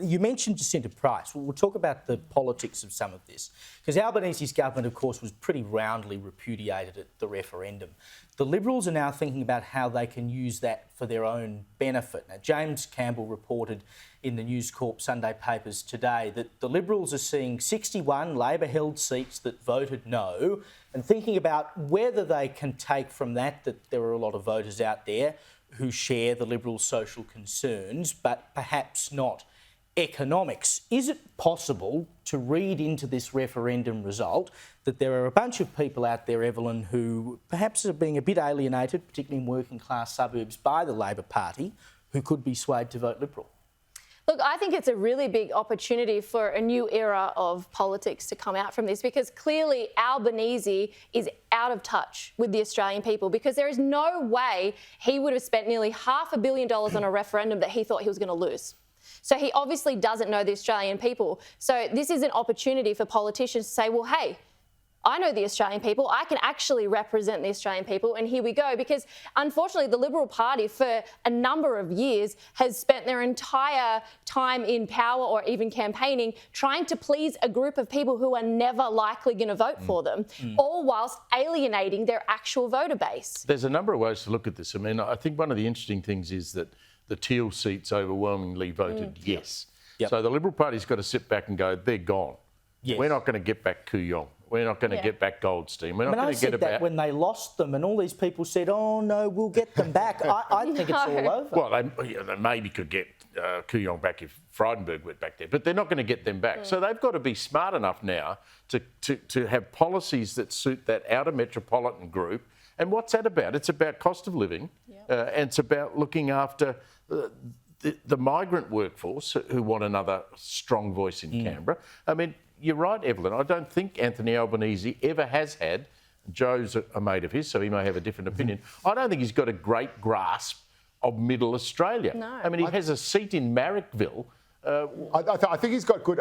You mentioned Jacinta Price. We'll talk about the politics of some of this, because Albanese's government, of course, was pretty roundly repudiated at the referendum. The Liberals are now thinking about how they can use that for their own benefit. Now, James Campbell reported in the News Corp Sunday papers today that the Liberals are seeing 61 Labor-held seats that voted no, and thinking about whether they can take from that there are a lot of voters out there who share the Liberals' social concerns, but perhaps not economics. Is it possible to read into this referendum result that there are a bunch of people out there, Evelyn, who perhaps are being a bit alienated, particularly in working class suburbs, by the Labor Party, who could be swayed to vote Liberal? Look, I think it's a really big opportunity for a new era of politics to come out from this, because clearly Albanese is out of touch with the Australian people, because there is no way he would have spent nearly $500 million on a referendum that he thought he was going to lose. So he obviously doesn't know the Australian people. So this is an opportunity for politicians to say, well, hey, I know the Australian people. I can actually represent the Australian people, and here we go. Because unfortunately, the Liberal Party for a number of years has spent their entire time in power or even campaigning trying to please a group of people who are never likely going to vote for them, all whilst alienating their actual voter base. There's a number of ways to look at this. I mean, I think one of the interesting things is that the Teal seats overwhelmingly voted yes. Yep. So the Liberal Party's got to sit back and go, they're gone. Yes. We're not going to get back Kooyong. We're not going to get back Goldstein. We're not going to get that about... when they lost them and all these people said, oh, no, we'll get them back. I think it's all over. Well, they maybe could get Kooyong back if Frydenberg went back there, but they're not going to get them back. So they've got to be smart enough now to have policies that suit that outer metropolitan group. And what's that about? It's about cost of living, and it's about looking after the migrant workforce who want another strong voice in Canberra. I mean, you're right, Evelyn. I don't think Anthony Albanese ever has had, Joe's a mate of his, so he may have a different opinion. I don't think he's got a great grasp of Middle Australia. No. I mean, he has a seat in Marrickville. I think he's got good...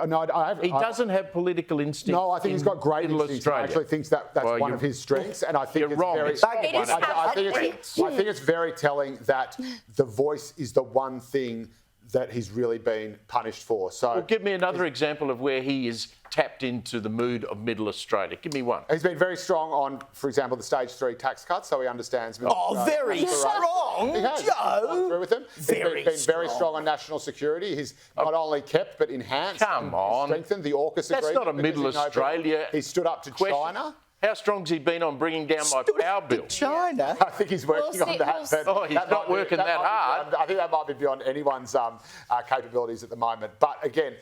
He doesn't have political instinct. No, I think he's got great instincts. Australia. I actually think that's one of his strengths, and I think it's wrong. very... I think it's very telling that the voice is the one thing that he's really been punished for. So, well, give me another example of where he is tapped into the mood of Middle Australia. Give me one. He's been very strong on, for example, the stage 3 tax cuts, so he understands... Very strong, He has. Joe. Through with him. He's been very strong on national security. He's not only kept but enhanced and strengthened the AUKUS agreement. That's not a Middle Australia He stood up to China. How strong's he been on bringing down my power bill? China? I think he's working on that. He's not working that hard. I think that might be beyond anyone's capabilities at the moment. But again,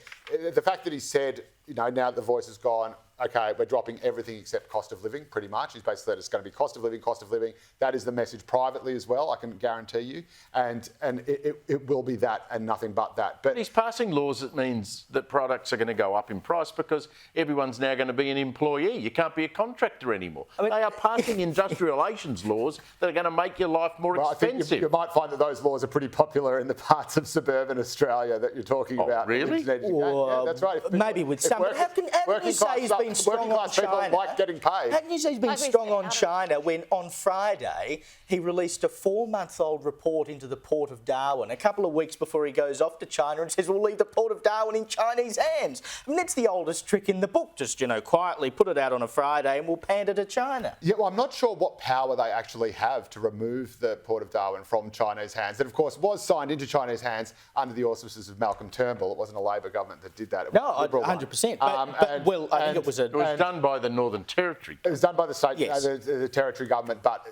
the fact that he said, now that the voice is gone, OK, we're dropping everything except cost of living, pretty much. He's basically said it's going to be cost of living, cost of living. That is the message privately as well, I can guarantee you. And it will be that and nothing but that. But he's passing laws that means that products are going to go up in price because everyone's now going to be an employee. You can't be a contractor anymore. They are passing industrial relations laws that are going to make your life more expensive. I think you might find that those laws are pretty popular in the parts of suburban Australia that you're talking about. Really? Yeah, that's right. Maybe with some. But how can you say he's been strong on China? Like getting paid. How can you say he's been strong on China when on Friday he released a 4-month-old report into the Port of Darwin a couple of weeks before he goes off to China and says we'll leave the Port of Darwin in Chinese hands? I mean, that's the oldest trick in the book. Just, quietly put it out on a Friday and we'll pander to China. Yeah, well, I'm not sure what power they actually have to remove the Port of Darwin from Chinese hands. That, of course, was signed into Chinese hands under the auspices of Malcolm Turnbull. It wasn't a Labor government that did that. It was 100%. I think it was done by the Northern Territory. It was done by the state, the territory government, but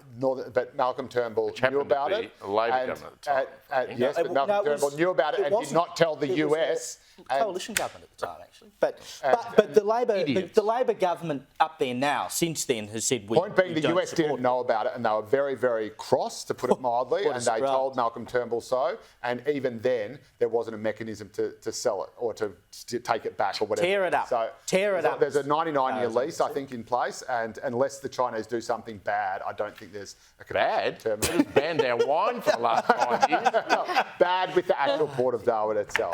Malcolm Turnbull knew about it. A Labor government at the time. Yes, but Malcolm Turnbull knew about it and did not tell the US. Coalition government at the time, actually. But the Labor government up there now, since then, has said we Point being, the US didn't know about it, and they were very, very cross, to put it mildly, and they told Malcolm Turnbull so. And even then, there wasn't a mechanism to sell it or to take it back or whatever. Tear it up. So tear it up. There's a 99-year lease, I think, in place, and unless the Chinese do something bad, I don't think there's a bad. They just banned our wine for the last 5 years. Bad with the actual Port of Darwin itself.